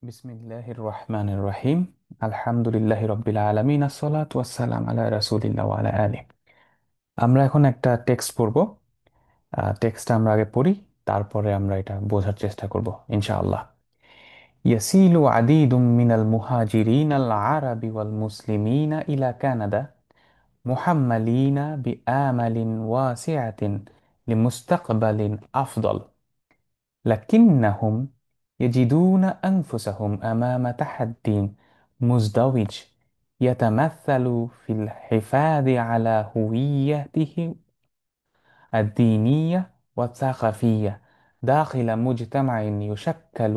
বিসমিল্লাহির রহমানির রহিম। আলহামদুলিল্লাহি রাব্বিল আলামিন, আসসালাতু ওয়াসসালামু আলা রাসূলিল্লাহ ওয়া আলা আলিহি। আমরা এখন একটা টেক্সট পড়ব। টেক্সটটা আমরা আগে পড়ি, তারপরে আমরা এটা বোঝার চেষ্টা করব ইনশাআল্লাহ। ইয়াসিলু আদিদুম মিনাল মুহাজিরিন আল আরাবি ওয়াল মুসলিমিনা ইলা কানাডা মুহাম্মালিনা বিআমালিন ওয়াসিআতিন লিমুস্তাকবালিন আফদল, لكنهم يجدون أنفسهم أمام تحدي مزدوج يتمثل في الحفاظ على هويته الدينية والثقافية داخل مجتمع يشكل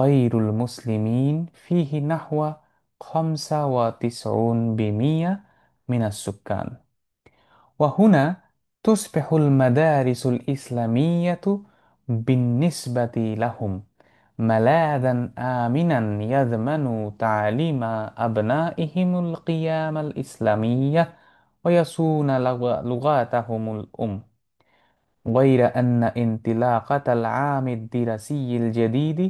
غير المسلمين فيه نحو 95% من السكان. وهنا تصبح المدارس الإسلامية بالنسبة لهم ملاذا آمنا يضمن تعليم أبنائهم القيم الإسلامية ويصون لغاتهم الأم. غير أن انطلاقة العام الدراسي الجديد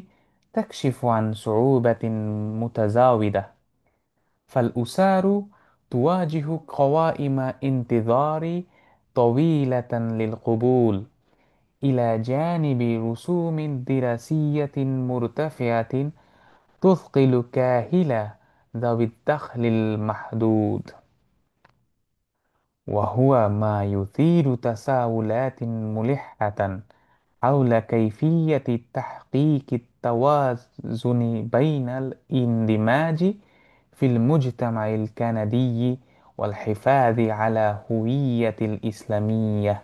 تكشف عن صعوبة متزايدة، فالأسر تواجه قوائم انتظار طويلة للقبول، إلى جانب رسوم دراسية مرتفعة تثقل كاهل ذوي الدخل المحدود، وهو ما يثير تساؤلات ملحة حول كيفية تحقيق التوازن بين الاندماج في المجتمع الكندي والحفاظ على هوية الإسلامية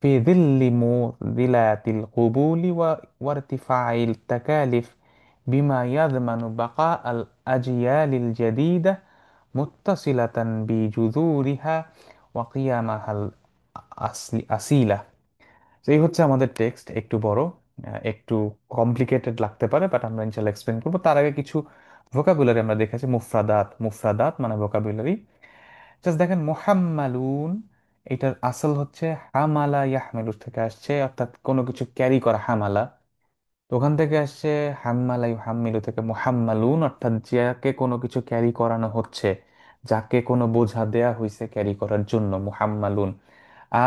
في ظل معضلات القبول وارتفاع التكاليف، بما يضمن بقاء الأجيال الجديدة متصلة بجذورها وقيمها الأصيلة. তো এই হচ্ছে আমাদের টেক্সট। একটু বড়, একটু কমপ্লিকেটেড লাগতে পারে, বাট আমরা ইনশাল্লাহ এক্সপ্লেন করবো। তার আগে কিছু ভোকাবুলারি আমরা দেখেছি। মুফরাদাত, মুফরাদাত মানে ভোকাবুলারি। জাস্ট দেখেন, মুহাম্মালুন, এটার আসল হচ্ছে হামালা ইয়াহমেলু থেকে আসছে, অর্থাৎ কোনো কিছু ক্যারি করা, হামালা। তো ওখান থেকে আসছে হাম্মালা ইউহাম্মিলু থেকে মুহাম্মালুন, অর্থাৎ যাকে কোনো কিছু ক্যারি করানো হচ্ছে, যাকে কোনো বোঝা দেয়া হয়েছে ক্যারি করার জন্য, মুহাম্মালুন।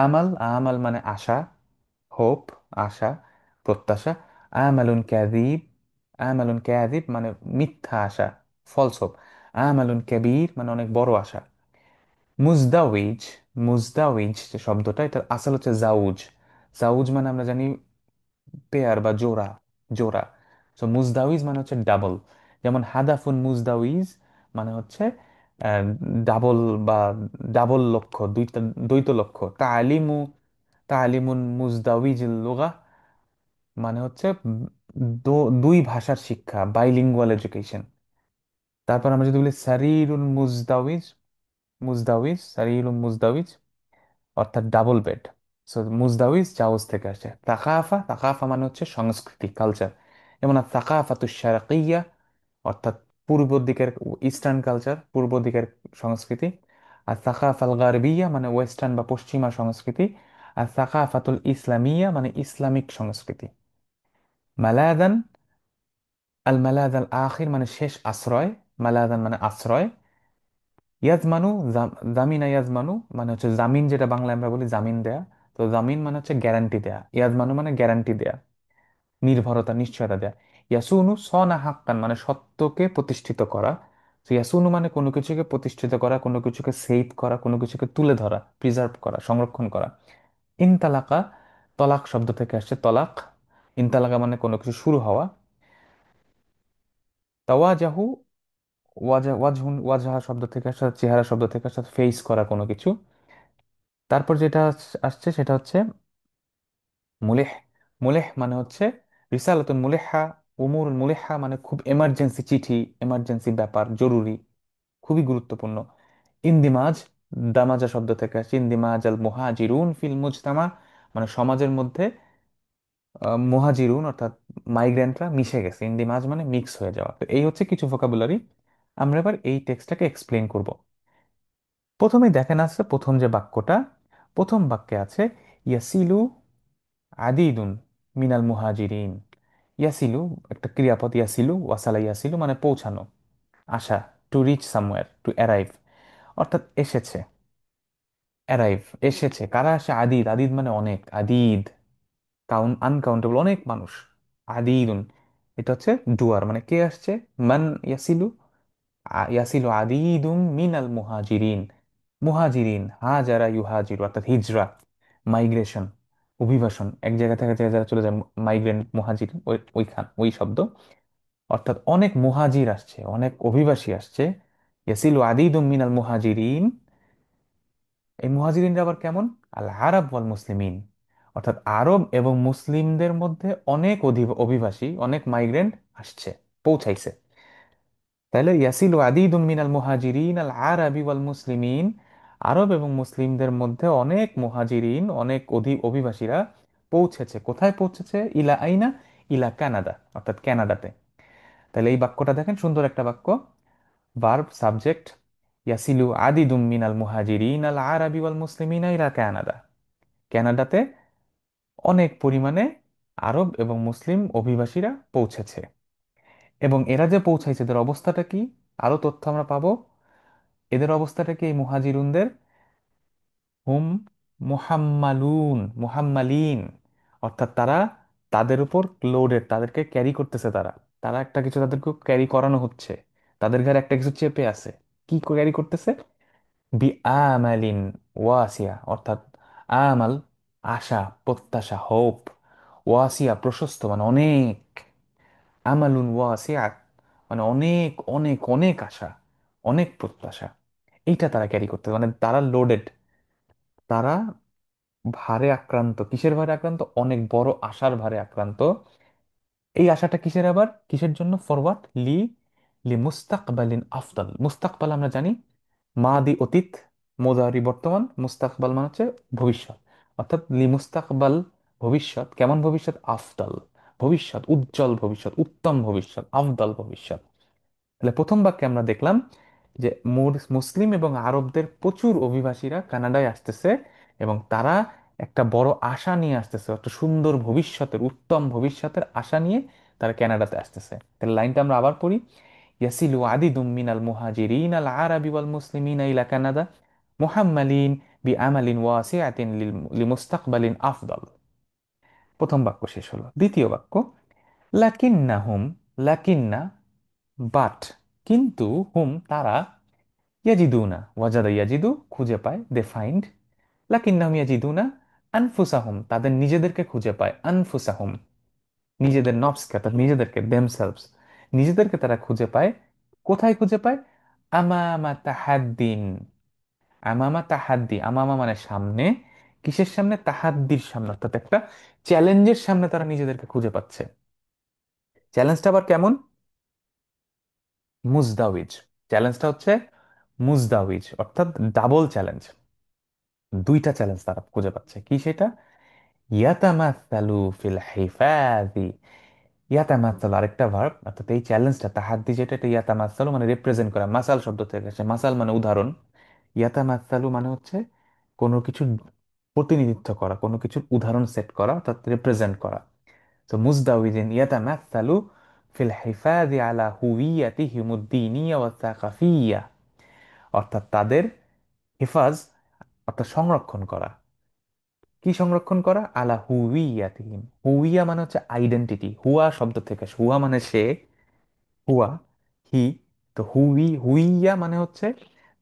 আমাল, আমাল মানে আশা, হোপ, আশা, প্রত্যাশা। আমালুন ক্যাযিব, আমালুন ক্যাযিব মানে মিথ্যা আশা, ফলস হোপ। আমালুন কবির মানে অনেক বড় আশা। মুজদাউইজ, মুজদাউইজ যে শব্দটা, এটার আসল হচ্ছে জাউজ। জাউজ মানে আমরা জানি পেয়ার বা জোড়া, জোড়া। সো মুজদাউইজ মানে হচ্ছে ডাবল। যেমন হাদাফুন মুজদাউইজ মানে হচ্ছে ডাবল বা ডাবল লক্ষ্য, দুইটা দ্বৈত লক্ষ্য। তালিমু, তালিমুন মুজদাউইজ লুগা মানে হচ্ছে দুই ভাষার শিক্ষা, বাইলিঙ্গুয়াল এডুকেশন। তারপর আমরা যদি বলি সারিরুন মুজদাউইজ, মুজদাউইজ সারিরুন মুজদাউইজ অর্থাৎ ডাবল বেড। সো মুজদাউইজ জাউজ থেকে আসে। তাকাফা, তাকাফা মানে হচ্ছে সংস্কৃতি, কালচার। যেমন তাকাফাতু শারকিয়া অর্থাৎ পূর্ব দিকের, ইস্টার্ন কালচার, পূর্ব দিকের সংস্কৃতি। আর সাকাফাল গারবিয়া মানে ওয়েস্টার্ন বা পশ্চিমা সংস্কৃতি। আর সাকাফাতুল ইসলামিয়া মানে ইসলামিক সংস্কৃতি। মালাদান, আল মালাদ আল আখির মানে শেষ আশ্রয়, মালাদান মানে আশ্রয়। ইয়াজমানু, জামিনা ইয়াজমানু মানে হচ্ছে জামিন, যেটা বাংলায় আমরা বলি জামিন দেয়া। তো জামিন মানে হচ্ছে গ্যারান্টি দেয়া, ইয়াজমানু মানে গ্যারান্টি দেয়া, নির্ভরতা, নিশ্চয়তা দেয়া। ইয়াসুনু সনা হাক্কান মানে সত্যকে প্রতিষ্ঠিত করা। তো ইয়াসুনু মানে কোনো কিছুকে প্রতিষ্ঠিত করা, কোনো কিছুকে সেভ করা, কোনো কিছুকে তুলে ধরা, প্রিজার্ভ করা, সংরক্ষণ করা। ইনতালাকা, তলাক শব্দ থেকে আসছে তলাক। ইনতালাকা মানে কোনো কিছু শুরু হওয়া। তাওয়াজাহু, ওয়াজহুন, ওয়াজহা শব্দ থেকে আসছে, চেহারা শব্দ থেকে আসছে, ফেস করা কোনো কিছু। তারপর যেটা আসছে সেটা হচ্ছে মুলেহ। মুলেহ মানে হচ্ছে রিসালাতুন মুলেহা, উমুর মুলেহা মানে খুব এমার্জেন্সি চিঠি, এমার্জেন্সি ব্যাপার, জরুরি, খুবই গুরুত্বপূর্ণ। ইন্দিমাজ, দামাজা শব্দ থেকে আসছে, ইন্দিমাজ আল মুহাজিরুন ফিল মুজতামা মানে সমাজের মধ্যে মুহাজিরুন অর্থাৎ মাইগ্রেন্টরা মিশে গেছে, ইন্দিমাজ মানে মিক্স হয়ে যাওয়া। তো এই হচ্ছে কিছু ভোকাবুলারি। আমরা এবার এই টেক্সটটাকে এক্সপ্লেন করব। প্রথমেই দেখেন আছে প্রথম যে বাক্যটা, প্রথম বাক্যে আছে ইয়াসিলু আদিদুন মিনাল মুহাজিরিন। ইয়াসিলু একটা ক্রিয়াপদ, ইয়াসিলু ওয়াসালা ইয়াসিলু মানে পৌঁছানো, আসা, to reach somewhere, to arrive, অর্থাৎ এসেছে, অ্যারাইভ এসেছে। কারা আসে? আদিদ, আদিদ মানে অনেক, আদিদ আনকাউন্টেবল অনেক মানুষ, আদিদুন এটা হচ্ছে ডুয়ার, মানে কে আসছে? মান ইয়াসিলু, ইয়াসিলু আদিদুম মিনাল মুহাজিরিন, মুহাজিরিন হাজারা ইউহাজির অর্থাৎ হিজরা, মাইগ্রেশন, অভিবাসন, এক জায়গা থেকে এক জায়গায় চলে যায়, মাইগ্রেন্ট মুহাজির, ওই শব্দ, অর্থাৎ অনেক মুহাজির আসছে, অনেক অভিবাসী আসছে। ইয়াসিলু আদিদুম মিনাল মুহাজিরিন, এই মুহাজিরিনরা আবার কেমন? আল আরব ওয়াল মুসলিমিন, অর্থাৎ আরব এবং মুসলিমদের মধ্যে অনেক অভিবাসী, অনেক মাইগ্রেন্ট আসছে, পৌঁছাইছে। তাহলে ইয়াসিলু আদিদুম মিনাল মুহাজিরিন আল আরাবি ওয়াল মুসলিমিন, আরব এবং মুসলিমদের মধ্যে অনেক মুহাজিরিন, অনেক অভিবাসীরা পৌঁছেছে। কোথায় পৌঁছেছে? ইলা আইনা, ইলা কানাডা, অর্থাৎ কানাডাতে। তাহলে এই বাক্যটা দেখেন, সুন্দর একটা বাক্য, ভার্ব সাবজেক্ট, ইয়াসিলু আদিদুম মিনাল মুহাজিরিন আল আরাবি ওয়াল মুসলিমিনা ইলা কানাডা, কানাডাতে অনেক পরিমাণে আরব এবং মুসলিম অভিবাসীরা পৌঁছেছে। এবং এরা যে পৌঁছাইছে এদের অবস্থাটা কি? আরো তথ্য আমরা পাবো। এদের অবস্থাটা কি, এই মুহাজিরুনদের? হুম মুহাম্মালুন, মুহাম্মালিন, অর্থাৎ তারা তাদের উপর লোডেড, তাদেরকে ক্যারি করতেছে তারা, তারা একটা কিছু তাদেরকে ক্যারি করানো হচ্ছে, তাদের ঘরে একটা কিছু চেপে আছে। কি ক্যারি করতেছে? বি আমালিন ওয়াসিয়া, অর্থাৎ আমাল আশা, প্রত্যাশা, হোপ, ওয়াসিয়া প্রশস্ত মানে অনেক, আমালুন ওয়াসিয়া মানে অনেক অনেক অনেক আশা, অনেক প্রত্যাশা, এইটা তারা ক্যারি করতে, মানে তারা লোডেড, তারা ভারে আক্রান্ত। কিসের ভারে আক্রান্ত? অনেক বড় আশার ভারে আক্রান্ত। এই আশাটা কিসের? আবার কিসের জন্য? ফরওয়ার্ড, লি লি মুস্তাকবালিন আফদাল। মুস্তাকবাল আমরা জানি মাদি অতীত, মুদারি বর্তমান, মুস্তাকবাল মানে হচ্ছে ভবিষ্যৎ, অর্থাৎ লি মুস্তাকবাল ভবিষ্যৎ, কেমন ভবিষ্যৎ? আফদাল ভবিষ্যৎ, উজ্জ্বল ভবিষ্যৎ, উত্তম ভবিষ্যৎ, আফদাল ভবিষ্যৎ। তাহলে প্রথম বাক্যে আমরা দেখলাম যে মুসলিম এবং আরবদের প্রচুর অভিবাসীরা কানাডায় আসতেছে, এবং তারা একটা বড় আশা নিয়ে আসতেছে, একটা সুন্দর ভবিষ্যতের, উত্তম ভবিষ্যতের আশা নিয়ে তারা কানাডাতে আসতেছে। তাহলে লাইনটা আমরা আবার পড়ি, ইয়াসিলু আদিদুম মিনাল মুহাজিরিন আল আরাবি ওয়াল মুসলিমিন ইলা কানাডা মুহাম্মালিন বিআমালিন ওয়াসিআতিন লিমুস্তাকবালিন আফদল। প্রথম বাক্য শেষ হলো। দ্বিতীয় বাক্য, লাকিন্নাহুম, লাকিন্না বাট, কিন্তু, হুম তারা, ইয়াজিদুনা ওয়াজাদা ইয়াজিদু খুঁজে পায়, দে ফাইন্ড, লাকিন্নাহুম ইয়াজিদুনা আনফুসাহুম তাদের নিজেদেরকে খুঁজে পায়, আনফুসাহুম নিজেদের নফসকে, অর্থাৎ নিজেদেরকে, দেমসেলভস নিজেদেরকে তারা খুঁজে পায়। কোথায় খুঁজে পায়? আমামা তাহাদ্দিন, আমামা তাহাদ্দি, আমামা মানে সামনে, কিসের সামনে? তাহাদ্দির সামনে, অর্থাৎ একটা চ্যালেঞ্জের সামনে তারা নিজেদেরকে খুঁজে পাচ্ছে। চ্যালেঞ্জটা আবার কেমন? মুজদাউইজ, চ্যালেঞ্জটা হচ্ছে মুজদাউইজ, অর্থাৎ ডাবল চ্যালেঞ্জ, দুইটা চ্যালেঞ্জ তারা খুঁজে পাচ্ছে। কি সেটা? ইয়াতামাসালু ফিল হিফাজি, ইয়াতামাসালু আরেকটা ভার্ব, অর্থাৎ এই চ্যালেঞ্জটা তাহাদ্দি যেটা, এটা ইয়াতামাসালু মানে রিপ্রেজেন্ট করা, মাসাল শব্দ থেকে আসে, মাসাল মানে উদাহরণ, ইয়াতামাসালু মানে হচ্ছে কোনো কিছুর প্রতিনিধিত্ব করা, কোনো কিছুর উদাহরণ সেট করা, অর্থাৎ রিপ্রেজেন্ট করা। তো মুজদাউইজিন ইয়াতামাসালু ফিল হিফাজি আলা হুইয়াতিহিমুদ দীনিয়া ওয়া সাকাফিয়া, অর্থাৎ তাদের হেফাজ, অর্থাৎ সংরক্ষণ করা। কি সংরক্ষণ করা? আলা হুইয়াতিহিম, হুইয়া মানে হচ্ছে আইডেন্টিটি, হুয়া শব্দ থেকে আসে, হুয়া মানে সে, হুয়া হি, তো হুইয়া মানে হচ্ছে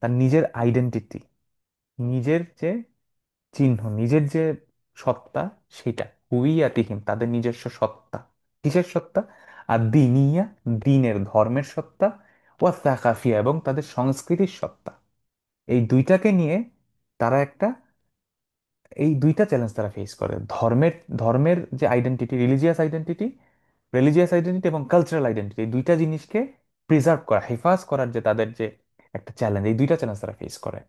তার নিজের আইডেন্টিটি, নিজের যে চিহ্ন, নিজের যে সত্তা, সেটা হুইয়াতিহিম তাদের নিজস্ব সত্তা। কিসের সত্তা? আর দিনিয়া দিনের, ধর্মের সত্তা, ওয়া সাকাফিয়া এবং তাদের সংস্কৃতির সত্তা। এই দুইটাকে নিয়ে তারা একটা, এই দুইটা চ্যালেঞ্জ তারা ফেস করে, ধর্মের, ধর্মের যে আইডেন্টিটি, রিলিজিয়াস আইডেন্টিটি এবং কালচারাল আইডেন্টিটি, এই দুইটা জিনিসকে প্রিজার্ভ করা, হেফাজ করার যে তাদের যে একটা চ্যালেঞ্জ, এই দুইটা চ্যালেঞ্জ তারা ফেস করে।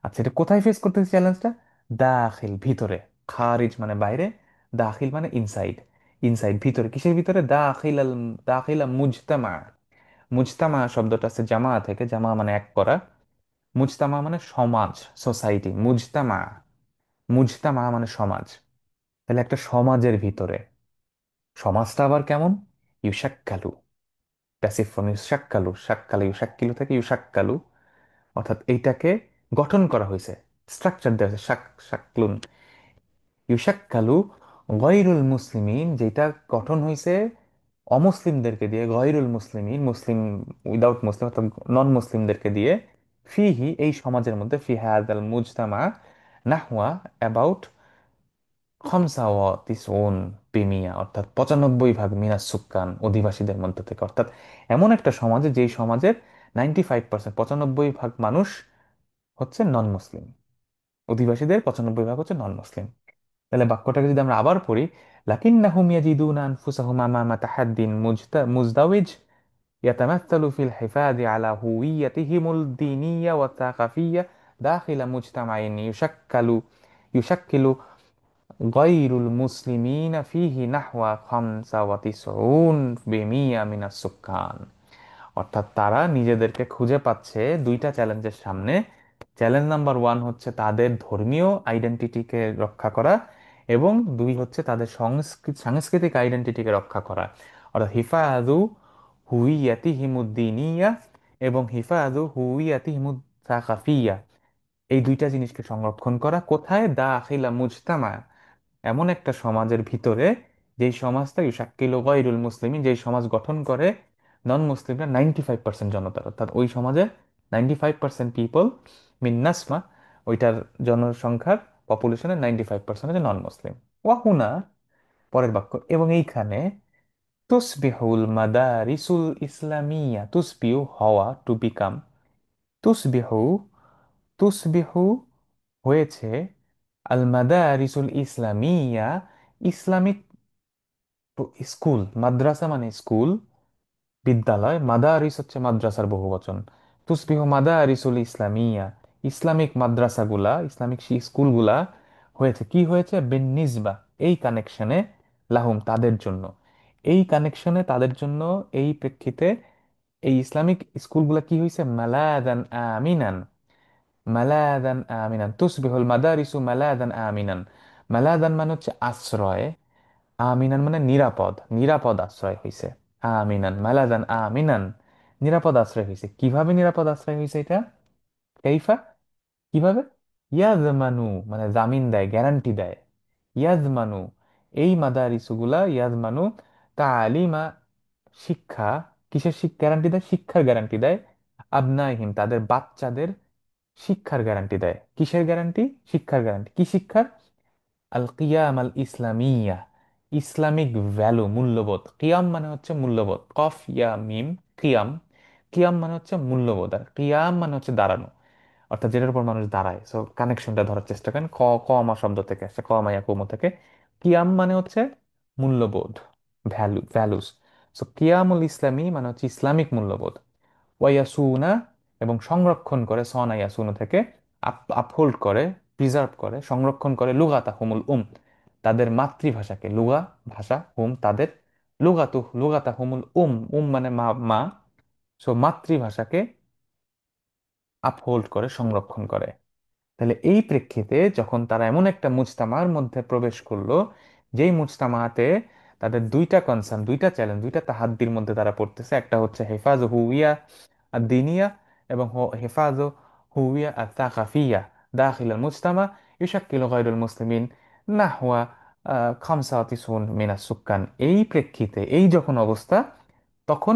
আচ্ছা, এটা কোথায় ফেস করতেছে চ্যালেঞ্জটা? দাখিল ভিতরে, খারিজ মানে বাইরে, দাখিল মানে ইনসাইড, ইনসাইড ভিতরে, কিসের ভিতরে? দাখিল আল, দাখিল মুজতামা, মুজতামা শব্দটা আছে জামা থেকে, জামা মানে এক করা, মুজতামা মানে সমাজ, সোসাইটি, মুজতামা, মুজতামা মানে সমাজ, তাহলে একটা সমাজের ভিতরে, সমাজটা আবার কেমন? ইউশাক্কালু, প্যাসিভ ফর্ম ইউশাক্কালু, শাক্কালু ইউশাক্কিলু থেকে ইউশাক্কালু, অর্থাৎ এইটাকে গঠন করা হয়েছে, স্ট্রাকচার দেওয়া হয়েছে, শাকলুন ইউশাক্কালু গয়রুল মুসলিমিন, যেটা গঠন হয়েছে অমুসলিমদেরকে দিয়ে, গয়রুল মুসলিমিন, মুসলিম উইদাউট মুসলিম অর্থাৎ নন মুসলিমদেরকে দিয়ে, ফিহি এই সমাজের মধ্যে, ফি হাদাল মুজতামা, নাহওয়া অ্যাবাউট খমসা ওয়া তিসউন বিমিয়া, অর্থাৎ 95 ভাগ মিনাস সুক্কান, অধিবাসীদের মধ্য থেকে, অর্থাৎ এমন একটা সমাজে যেই সমাজের 95%, 95 ভাগ মানুষ হচ্ছে নন মুসলিম, অধিবাসীদের 95 ভাগ হচ্ছে নন মুসলিম। তাহলে বাক্যটাকে যদি আমরা আবার পড়ি, লাকিন্নাহুম ইয়াজিদুনা আনফুসাহুম আমামা তাহাদ্দিন মুজদাওয়িজ ইয়াতামাত্থালু ফিল হিফাযি আলা হুওয়িয়াতিহিমুল দীনিয়্যা ওয়া সাকাফিয়্যা দাখিলা মুজতামাইন ইউশাক্কিলু গায়রুল মুসলিমিনা ফিহি নাহওয়া 95% মিনাস সুক্কান। অর্থাৎ তারা নিজেদেরকে খুঁজে পাচ্ছে দুইটা চ্যালেঞ্জের সামনে। চ্যালেঞ্জ নাম্বার ওয়ান হচ্ছে তাদের ধর্মীয় আইডেন্টিটিকে রক্ষা করা, এবং দুই হচ্ছে তাদের সাংস্কৃতিক আইডেন্টিটিকে রক্ষা করা, অর্থাৎ হিফাজু হুইয়াতিহিমুদ্দিনিয়া এবং হিফাজু হুইয়াতিহিমুদ সাকাফিয়া, এই দুইটা জিনিসকে সংরক্ষণ করা কোথায়? দাখিলা মুজতামা, এমন একটা সমাজের ভিতরে, যেই সমাজটা ইউশাক্কিল গায়রুল মুসলিমিন, যেই সমাজ গঠন করে নন মুসলিমরা 95% জনতার, অর্থাৎ ওই সমাজে 95% পিপল মিন নাসমা, ওইটার জনসংখ্যার পপুলেশনের 95% হচ্ছে নন মুসলিম। ওয়াহুনা, পরের বাক্য, এবং এইখানে তুসবিহুল মাদারিসুল ইসলামিয়া, তুসবিহু হওয়া, টু বিকাম, তুসবিহু, তুসবিহু হয়েছে, আল মাদারিসুল ইসলামিয়া, ইসলামিক স্কুল, মাদ্রাসা মানে স্কুল, বিদ্যালয়, মাদারিস হচ্ছে মাদ্রাসার বহুবচন, তুসবিহ মাদারিসুল ইসলামিয়া, ইসলামিক মাদ্রাসাগুলা, ইসলামিক স্কুলগুলা হয়েছে, কি হয়েছে? বিন নিসবা, এই কানেকশনে, লাহুম তাদের জন্য, এই কানেকশনে তাদের জন্য, এই প্রেক্ষিতে এই ইসলামিক স্কুলগুলা কি হয়েছে? মালাদান আমিনান, মালাদান আমিনান, তুসবিহুল মাদারিসু মালাদান আমিনান, মালাদান মানে হচ্ছে আশ্রয়, আমিনান মানে নিরাপদ, নিরাপদ আশ্রয় হইছে, আমিনান মালাদান আমিনান, নিরাপদ আশ্রয় হইছে। কিভাবে নিরাপদ আশ্রয় হইছে এটা? কাইফা, কিভাবে? ইয়াজমানু মানে জামিন দেয়, গ্যারান্টি দেয়, ইয়াজমানু, এই মাদারিসুগুলা, ইয়াজমানু তালিমা, শিক্ষা, কিসের গ্যারান্টি দেয়? শিক্ষার গ্যারান্টি দেয়, আবনাইহিম তাদের বাচ্চাদের শিক্ষার গ্যারান্টি দেয়। কিসের গ্যারান্টি? শিক্ষার গ্যারান্টি। কি শিক্ষার? আল কিয়াম আল ইসলামিয়া, ইসলামিক ভ্যালু, মূল্যবোধ, কিয়াম মানে হচ্ছে মূল্যবোধ, কফ ইয়া মিম, কিয়াম, কিয়াম মানে হচ্ছে মূল্যবোধ, আর কিয়াম মানে হচ্ছে দাঁড়ানো, অর্থাৎ যেটার উপর মানুষ দাঁড়ায়। সো কানেকশনটা ধরার চেষ্টা করেন, কমা শব্দ থেকে আসছে, কমা ইয়া কুমু থেকে। কিয়াম মানে হচ্ছে মূল্যবোধ, ভ্যালুস। সো কিয়ামুল ইসলামী মানে হচ্ছে ইসলামিক মূল্যবোধ। ওয়াইয়াসুনা, এবং সংরক্ষণ করে, সনা ইয়াসুনা থেকে আপহোল্ড করে, প্রিজার্ভ করে, সংরক্ষণ করে, লুগাতা হুমুল তাদের মাতৃভাষাকে, লুগা ভাষা, হুম তাদের, লুগাতা হুমুল মানে মা, মা, সো মাতৃভাষাকে আপহোল্ড করে, সংরক্ষণ করে। তাহলে এই প্রেক্ষিতে যখন তারা এমন একটা মুজতামার মধ্যে প্রবেশ করলো, যেই মুজতামাতে তাদের দুইটা কনসার্ন, দুইটা চ্যালেঞ্জ, দুইটা তাহাদ্দির মধ্যে তারা পড়তেছে, একটা হচ্ছে হেফাজ হুইয়া আর দিনিয়া, এবং হেফাজ হুইয়া আর তাকাফিয়া দাখিল আল মুজতামা ইউশাক্কিল গায়রুল মুসলিমিন নাহওয়া 95 মিনাস সুক্কান। এই প্রেক্ষিতে, এই যখন অবস্থা, তখন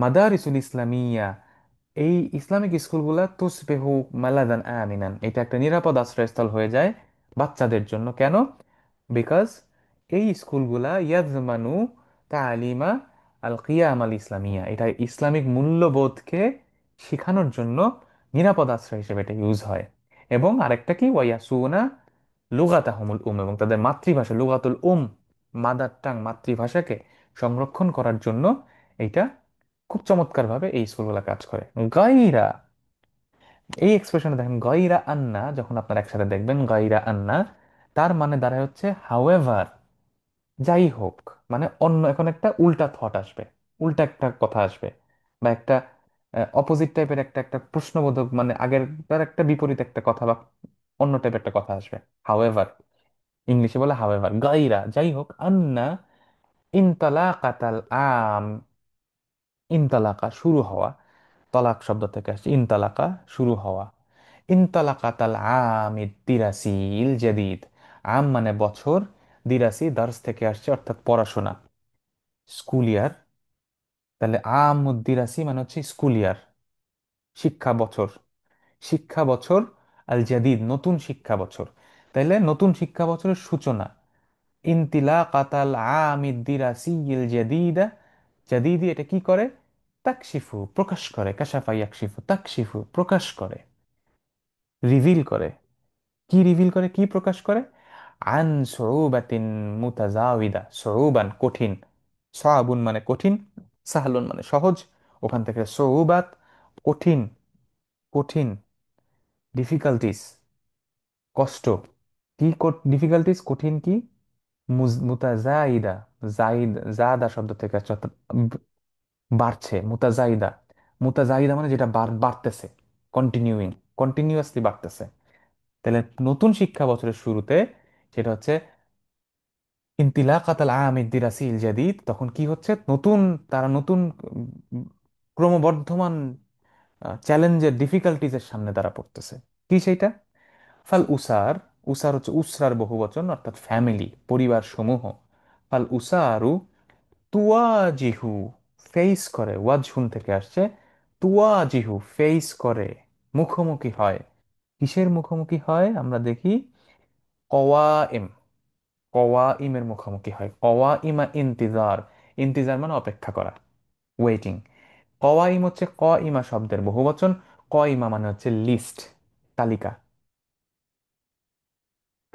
মাদারিসুল ইসলামিয়া, এই ইসলামিক স্কুলগুলা তুসবিহু মালাদান আমিনান, এটা একটা নিরাপদ আশ্রয়স্থল হয়ে যায় বাচ্চাদের জন্য। কেন? বিকজ এই স্কুলগুলা ইয়াজমানু তালিমা আল কিয়াম আল ইসলামিয়া, এটা ইসলামিক মূল্যবোধকে শেখানোর জন্য নিরাপদ আশ্রয় হিসেবে এটা ইউজ হয়। এবং আরেকটা কি, ওয়াইয়াসুনা লুগাতাহুমুল এবং তাদের মাতৃভাষা লুগাতুল মাদার টাং, মাতৃভাষাকে সংরক্ষণ করার জন্য এইটা খুব চমৎকারভাবে এই স্কুলগুলো কাজ করে। গাইরা, এই এক্সপ্রেশনে দেখেন, গাইরা আন্না, যখন আপনারা একসাথে দেখবেন গাইরা আন্না, তার মানে দাঁড়ায় হচ্ছে হাউএভার, যাই হোক, মানে অন্য, এখন একটা উল্টা থট আসবে, উল্টা একটা কথা আসবে, বা একটা অপোজিট টাইপের একটা একটা প্রশ্নবোধক, মানে আগের তার একটা বিপরীত একটা কথা, বা অন্য টাইপের একটা কথা আসবে। হাউএভার, ইংলিশে বলে হাউএভার, গাইরা যাই হোক, আন্না ইনতালাকাতাল আম, ইনতালাকা শুরু হওয়া, তলাক শব্দ থেকে আসছে ইনতালাকা শুরু হওয়া। ইনতালাকাতাল আমিদ দিরাসিল জাদিদ, আম মানে বছর, দিরাসি দার্স থেকে আসছে অর্থাৎ পড়াশোনা, স্কুল ইয়ার। তাহলে আমুদ্দিরাসি মানে হচ্ছে স্কুল ইয়ার, শিক্ষা বছর, শিক্ষা বছর। আল জাদিদ নতুন শিক্ষা বছর, তাইলে নতুন শিক্ষা বছরের সূচনা। ইনতিলাকাতাল আমিদ্দিরাসি ইল জাদিদা, জাদিদি এটা কি করে? তাকশিফু প্রকাশ করে, কাশাফা ইয়াকশিফু তাকশিফু প্রকাশ করে, রিভিল করে। কি রিভিল করে, কি প্রকাশ করে? আন সুউবাতিন মুতাজাওয়িদা, সুউবান কঠিন, সাবুন মানে কঠিন, সাহলুন মানে সহজ, ওখান থেকে সুউবাত কঠিন, কঠিন, ডিফিকাল্টিস কষ্ট। কি ডিফিকাল্টিস কঠিন কি? মুতাজাইদা, জাইদ জাদা শব্দ থেকে আসছে অর্থাৎ বাড়ছে, মুতাজাইদা। মুতাজাইদা মানে যেটা বাড়তেছে, কন্টিনিউইং, কন্টিনিউয়াসলি বাড়তেছে। তাহলে নতুন শিক্ষা বছরের শুরুতে সেটা হচ্ছে ইনতিলাকাতাল আমিদ দিরাসিল জাদিদ, তখন কি হচ্ছে? নতুন, তারা নতুন ক্রমবর্ধমান চ্যালেঞ্জের, ডিফিকাল্টিজের সামনে তারা পড়তেছে। কি সেইটা? ফাল উসার, উসার হচ্ছে উসরার বহুবচন অর্থাৎ ফ্যামিলি, পরিবার সমূহ। ফাল উসারু তুয়াজিহু ফেস করে, ওয়াজহুন থেকে আসছে, তুয়াজিহু ফেস করে, মুখোমুখি হয়। কিসের মুখোমুখি হয় আমরা দেখি? কওয়াইম, কওয়াইমের মুখোমুখি হয়। কওয়াইমা ইন্তিজার, ইন্তিজার মানে অপেক্ষা করা, ওয়েটিং। কওয়াইম হচ্ছে ক ইমা শব্দের বহুবচন, ক ইমা মানে হচ্ছে লিস্ট, তালিকা।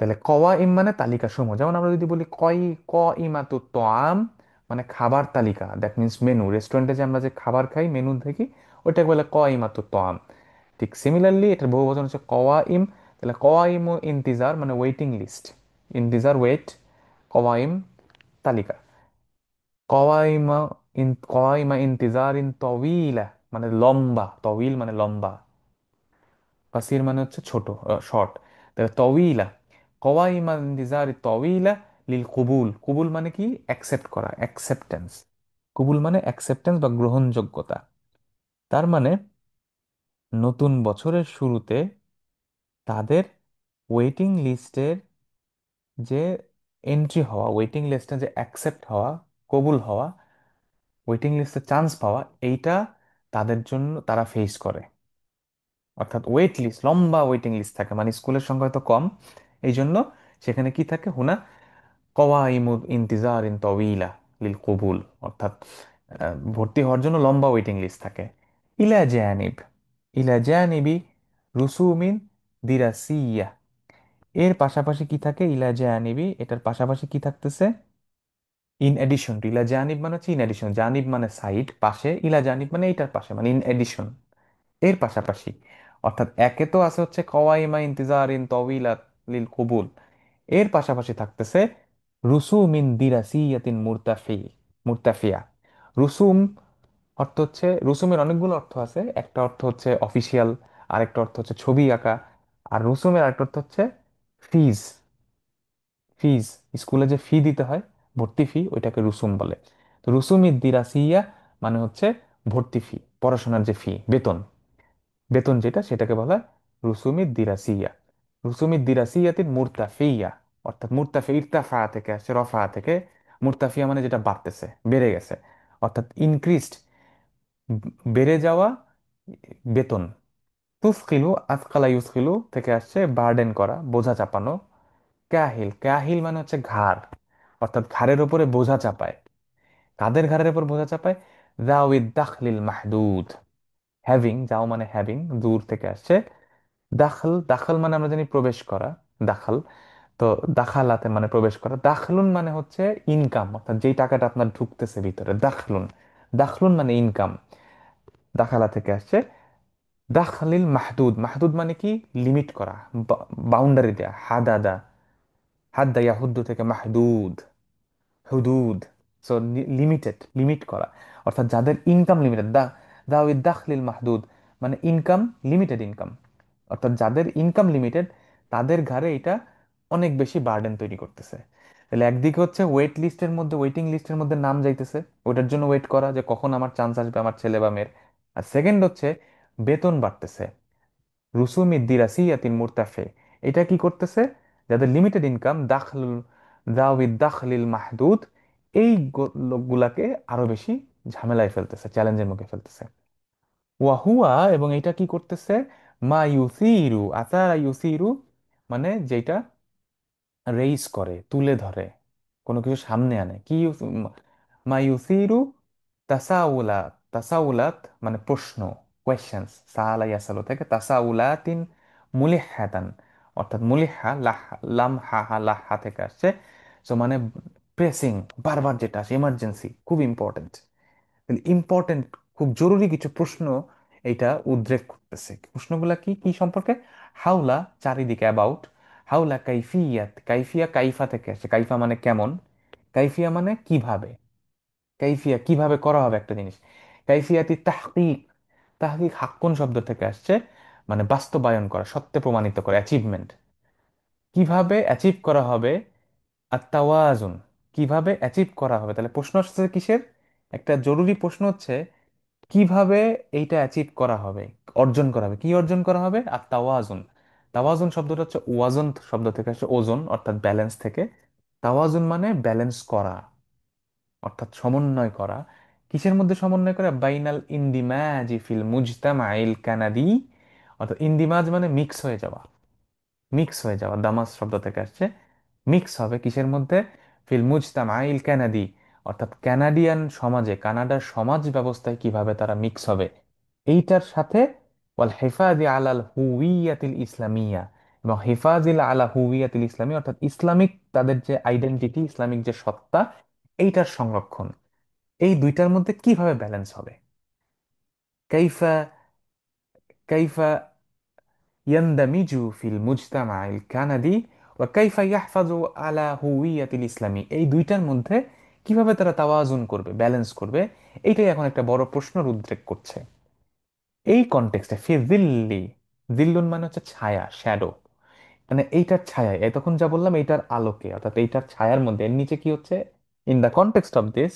তাহলে কওয়াইম মানে তালিকা সমূহ। যেমন আমরা যদি বলি ক ইমাতু তোয়াম, মানে খাবার তালিকা, দ্যাট মিনস মেনু। রেস্টুরেন্টে যে আমরা যে খাবার খাই, মেনু দেখি, ওইটাকে বলে ক ইমাতু তোয়াম। ঠিক সিমিলারলি এটার বহুবচন হচ্ছে কওয়াইম। তাহলে কওয়াইম ও ইন্তিজার মানে ওয়েটিং লিস্ট, ইন্তিজার ওয়েট, কওয়াইম তালিকা। কওয়াইমা কওয়াইমা ইন্তিজারিন তওয়িলা মানে লম্বা, তওয়িল মানে লম্বা, কাসির মানে হচ্ছে ছোট, শর্ট। তাহলে তওয়িলা, কওয়াইমা ইন্তিজারি তওয়িলা লিল কুবুল, কুবুল মানে কি? অ্যাকসেপ্ট করা, অ্যাকসেপ্টেন্স। কুবুল মানে অ্যাকসেপ্টেন্স বা গ্রহণযোগ্যতা। তার মানে নতুন বছরের শুরুতে তাদের ওয়েটিং লিস্টের যে এন্ট্রি হওয়া, ওয়েটিং লিস্টে যে অ্যাকসেপ্ট হওয়া, কবুল হওয়া, ওয়েটিং লিস্টে চান্স পাওয়া, এইটা তাদের জন্য তারা ফেস করে। অর্থাৎ ওয়েট লিস্ট, লম্বা ওয়েটিং লিস্ট থাকে, মানে স্কুলের সংখ্যা হয়তো কম, এই জন্য সেখানে কি থাকে? হুনা কওয়াইমু ইন্তিজারিন তওয়িলা লিল কবুল, অর্থাৎ ভর্তি হওয়ার জন্য লম্বা ওয়েটিং লিস্ট থাকে। ইলা জানিব, ইলা জানিবি রুসুমিন দিরাসিয়া, এর পাশাপাশি কি থাকে? ইলা জানিবি এটার পাশাপাশি কি থাকতেছে? ইন এডিশন টু, ইলা জানিব মানে হচ্ছে ইন এডিশন, জানিব মানে সাইড, পাশে, ইলা জানিব মানে এইটার পাশে, মানে ইন এডিশন, এর পাশাপাশি। অর্থাৎ একে তো আছে হচ্ছে কওয়াইমা ইন্তিজারিন তওয়িলা লিল কবুল, এর পাশাপাশি থাকতেছে রুসুমিন দিরাসিয়াতিন মুরতাফি, মুরতাফিয়া। রুসুম অর্থ হচ্ছে, রুসুমের অনেকগুলো অর্থ আছে, একটা অর্থ হচ্ছে অফিসিয়াল, আরেকটা অর্থ হচ্ছে ছবি আঁকা, আর রুসুমের আরেকটা অর্থ হচ্ছে ফিজ, ফিজ, স্কুলে যে ফি দিতে হয়, ভর্তি ফি, ওইটাকে রুসুম বলে। তো রুসুমি দিরাসিয়া মানে হচ্ছে ভর্তি ফি, পড়াশোনার যে ফি, বেতন, বেতন যেটা, সেটাকে বলা হয় রুসুমি দিরাসিয়া। রুসুমি দিরাসিয়াতিন মুরতাফিয়া, অর্থাৎ মুরতাফি ইরতাফা থেকে আসছে, রফা থেকে। মুরতাফিয়া মানে যেটা বাড়তেছে, বেড়ে গেছে, অর্থাৎ ইনক্রিজড, বেড়ে যাওয়া বেতন। তুসকিলু আজকালা ইউসকিলু থেকে আসছে বার্ডেন করা, বোঝা চাপানো। কাহিল, কাহিল মানে হচ্ছে ঘাড়, অর্থাৎ ঘাড়ের উপরে বোঝা চাপায়। কাদের ঘাড়ের উপর বোঝা চাপায়? জাউদ দাখলিল মাহদুদ, হ্যাভিং, যাও মানে হ্যাভিং, দূর থেকে আসছে। দাখল, দাখল মানে আমরা জানি প্রবেশ করা, দাখল। তো দাখালাতে মানে প্রবেশ করা। দাখলুন মানে হচ্ছে ইনকাম, অর্থাৎ যেই টাকাটা আপনার ঢুকতেছে ভিতরে, দাখলুন। দাখলুন মানে ইনকাম, দাখালা থেকে আসছে। দাখলিল মাহদুদ, মাহদুদ মানে কি? লিমিট করা, বাউন্ডারি দেয়া, হাদাদা, হাদ্দা ইয়াহুদ্দু থেকে মাহদুদ, হুদুদ। সো লিমিটেড, লিমিট করা, অর্থাৎ যাদের ইনকাম লিমিটেড, দাউদ দাখলিল মাহদুদ মানে ইনকাম, লিমিটেড ইনকাম, অর্থাৎ যাদের ইনকাম লিমিটেড, তাদের ঘাড়ে এটা অনেক বেশি বার্ডেন তৈরি করতেছে। তাহলে একদিকে হচ্ছে ওয়েট লিস্টের মধ্যে, ওয়েটিং লিস্টের মধ্যে নাম যাইতেছে, ওটার জন্য ওয়েট করা যে কখন আমার চান্স আসবে আমার ছেলে বা মেয়ের। আর সেকেন্ড হচ্ছে বেতন বাড়তেছে, রুসুমি দিরাসিয়াতিন মুরতাফে। এটা কি করতেছে? যাদের লিমিটেড ইনকাম, দাখলুল দাউদ দাখলিল মাহদুদ, এই লোকগুলাকে আরো বেশি ঝামেলায় ফেলতেছে, চ্যালেঞ্জের মুখে ফেলতেছে। ওয়াহুয়া, এবং এটা কি করতেছে? মা ইউসিরু আসারা ইউসিরু, মানে যেটা রেইস করে, তুলে ধরে, কোনো কিছু সামনে আনে। কি মা ইউসিরু তাসাউলাত, তাসাউলাত মানে প্রশ্ন, কোয়েশ্চেন্স, সাআলা ইয়াসালু থেকে তাসাউলাতিন মুলিহাতান, অর্থাৎ মুলিহা লাম হা হা লাহা থেকে আসছে। সো মানে প্রেসিং, বারবার যেটা আসে, এমার্জেন্সি, খুব ইম্পর্টেন্ট, ইম্পর্টেন্ট, খুব জরুরি কিছু প্রশ্ন এটা উদ্রেক করতেছে। প্রশ্নগুলা কি কি সম্পর্কে? হাউলা, চারিদিকে, অ্যাবাউট। হাউলা কাইফিয়াত, কাইফিয়া কাইফা থেকে আসে, কাইফা মানে কেমন, কাইফিয়া মানে কিভাবে, কাইফিয়া কিভাবে করা হবে একটা জিনিস। কাইফিয়াতি তাহকিক, তাহকিক হাক্কুন শব্দ থেকে আসছে, মানে বাস্তবায়ন করা, সত্যে প্রমাণিত করা, অ্যাচিভমেন্ট। কিভাবে অ্যাচিভ করা হবে? আর তাওয়াজুন, কিভাবে অ্যাচিভ করা হবে? তাহলে প্রশ্ন আসছে কিসের? একটা জরুরি প্রশ্ন হচ্ছে কিভাবে এইটা অ্যাচিভ করা হবে, অর্জন করা হবে। কি অর্জন করা হবে? আর তাওয়াজুন, তাওয়াজুন শব্দটা হচ্ছে ওয়াজন শব্দ থেকে আসছে, ওজন অর্থাৎ ব্যালেন্স থেকে। তাওয়াজুন মানে ব্যালেন্স করা, অর্থাৎ সমন্বয় করা। কিসের মধ্যে সমন্বয় করা? বাইনাল ইন্দিমাজি ফিল মুজতামাইল কানাদি, অর্থাৎ ইন্দিমাজ মানে মিক্স হয়ে যাওয়া, মিক্স হয়ে যাওয়া, দামাস শব্দ থেকে আসছে। মিক্স হবে কিসের মধ্যে? ফিল মুজতামাইল কানাদি, অর্থাৎ কানাডিয়ান সমাজে, কানাডার সমাজ ব্যবস্থায় কিভাবে তারা মিক্স হবে এইটার সাথে। ওয়াল হেফাজি আলাল হুইয়াতিল ইসলামিয়া, এবং হেফাজিল আলা হুইয়াতিল ইসলামিয়া, অর্থাৎ ইসলামিক তাদের যে আইডেন্টিটি, ইসলামিক যে সত্তা, এইটার সংরক্ষণ। এই দুইটার মধ্যে কিভাবে ব্যালেন্স হবে? কাইফা কাইফা ইয়ান্দামিজু ফিল মুজতামাইল কানাদি ওয়া কাইফা ইয়াহফাজু আলা হুইয়াতিল ইসলামী, এই দুইটার মধ্যে কিভাবে তারা তাওয়াজুন করবে, ব্যালেন্স করবে, এইটাই এখন একটা বড় প্রশ্নের উদ্রেক করছে। এই কনটেক্সটে ফি জিল্লি, জিল্লুন মানে হচ্ছে ছায়া, শ্যাডো, মানে এইটার ছায়া, এই তখন যা বললাম এইটার আলোকে, অর্থাৎ এইটার ছায়ার মধ্যে, এর নিচে কি হচ্ছে? In the context of this,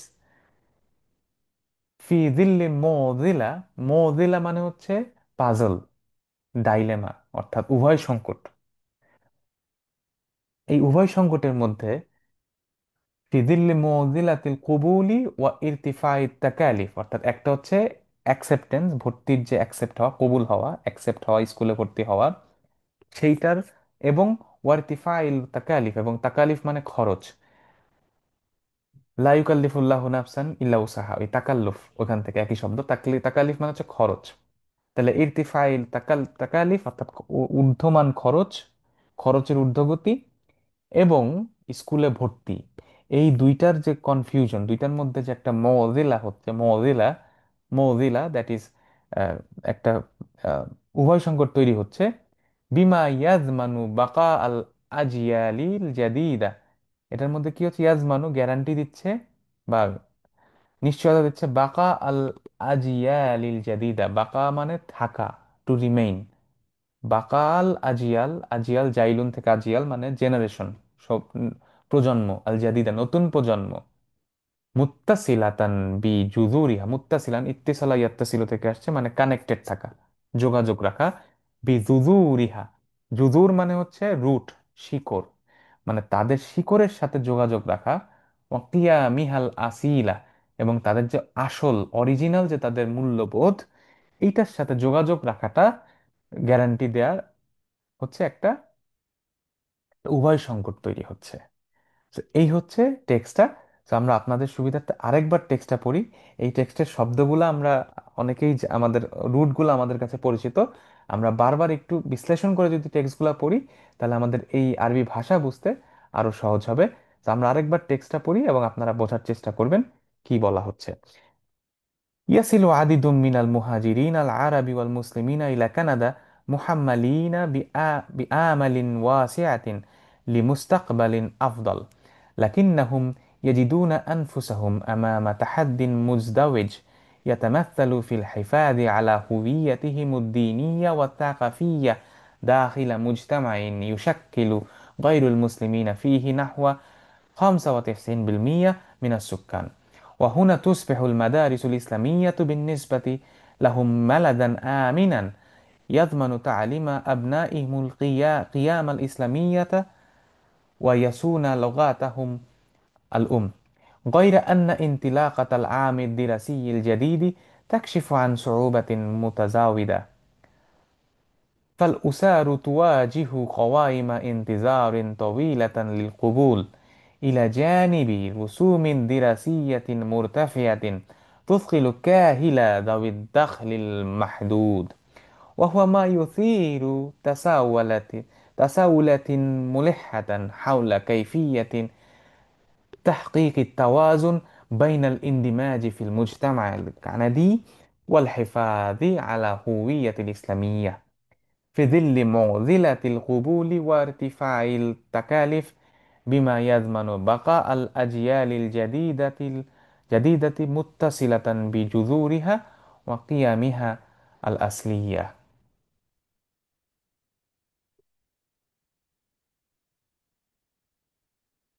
ফি জিল্লি মোজিলা, মোজিলা মানে হচ্ছে পাজল, ডাইলেমা, অর্থাৎ উভয় সংকট। এই উভয় সংকটের মধ্যে ফি জিল্লি মুজিলাতিল কুবুলি ওয়া ইরতিফাই তাকালিফ, অর্থাৎ একটা হচ্ছে অ্যাকসেপ্টেন্স, ভর্তির যে অ্যাকসেপ্ট হওয়া, কবুল হওয়া, অ্যাকসেপ্ট হওয়া, স্কুলে ভর্তি হওয়া, সেইটার, এবং ওয়ারতিফাইল তাকালিফ, এবং তাকালিফ মানে খরচ। লা ইউকাল্লিফুল্লাহু নাফসান ইল্লা উসাহা, ওই তাকাল্লুফ ওখান থেকে একই শব্দ, তাকালিফ মানে হচ্ছে খরচ। তাহলে ইরতিফাইল তাকালিফ অর্থাৎ ঊর্ধ্বমান খরচ, খরচের ঊর্ধ্বগতি, এবং স্কুলে ভর্তি, এই দুইটার যে কনফিউশন, দুইটার মধ্যে যে একটা মজিলা হচ্ছে, মজিলা, মজিলা দ্যাট ইজ একটা উভয় সংকট তৈরি হচ্ছে। বিমা ইয়াজমানু বাকা আল আজিয়ালিল জাদিদা, এটার মধ্যে কি হচ্ছে? ইয়াজমানু গ্যারান্টি দিচ্ছে বা নিশ্চয়তা দিচ্ছে, বাকা আল আজিয়ালিল জাদিদা, বাকা মানে থাকা, টু রিমেইন। বাকাল আজিয়াল, আজিয়াল জাইলুন থেকে আজিয়াল মানে জেনারেশন, সব প্রজন্ম, আল জাদিদা নতুন প্রজন্ম। মুত্তাসিলাতান বি জুজুরিহা, মুত্তাসিলান ইত্তিসালা ইয়াত্তাসিলু থেকে আসছে, মানে কানেক্টেড থাকা, যোগাযোগ রাখা। বি জুজুরিহা, জুজুর মানে হচ্ছে রুট, শিকড়, মানে তাদের শিকড়ের সাথে যোগাযোগ রাখা। ওয়াকিয়া মিহাল আসিলা, এবং তাদের যে আসল অরিজিনাল যে তাদের মূল্যবোধ, এইটার সাথে যোগাযোগ রাখাটা গ্যারান্টি দেওয়ার হচ্ছে একটা উভয় সংকট তৈরি হচ্ছে। তো এই হচ্ছে টেক্সটটা। তো আমরা আপনাদের সুবিধার্থে আরেকবার টেক্সটটা পড়ি। এই টেক্সটের শব্দগুলো আমরা অনেকেই আমাদের রুটগুলো আমাদের কাছে পরিচিত, আমরা বারবার একটু বিশ্লেষণ করে যদি টেক্সটগুলো পড়ি, তাহলে আমাদের এই আরবি ভাষা বুঝতে আরো সহজ হবে। তো আমরা আরেকবার টেক্সটটা পড়ি এবং আপনারা বোঝার চেষ্টা করবেন কি বলা হচ্ছে। يصل عدد من المهاجرين العرب والمسلمين إلى كندا محملين بآمل واسعة لمستقبل أفضل، لكنهم يجدون أنفسهم أمام تحد مزدوج يتمثل في الحفاظ على هويتهم الدينية والثقافية داخل مجتمع يشكل غير المسلمين فيه نحو 95% من السكان. وهنا تصبح المدارس الإسلامية بالنسبة لهم ملدا آمنا يضمن تعليم أبنائهم القيم الإسلامية ويصون لغاتهم الأم. غير أن انطلاقة العام الدراسي الجديد تكشف عن صعوبة متزايدة، فالأسر تواجه قوائم انتظار طويلة للقبول، إلى جانب رسوم دراسية مرتفعة تثقل كاهل ذوي الدخل المحدود، وهو ما يثير تساؤلات ملحة حول كيفية تحقيق التوازن بين الاندماج في المجتمع الكندي والحفاظ على هوية الإسلامية في ظل معضلة القبول وارتفاع التكاليف، بما يضمن بقاء الأجيال الجديدة متصلة بجذورها وقيمها الأصلية.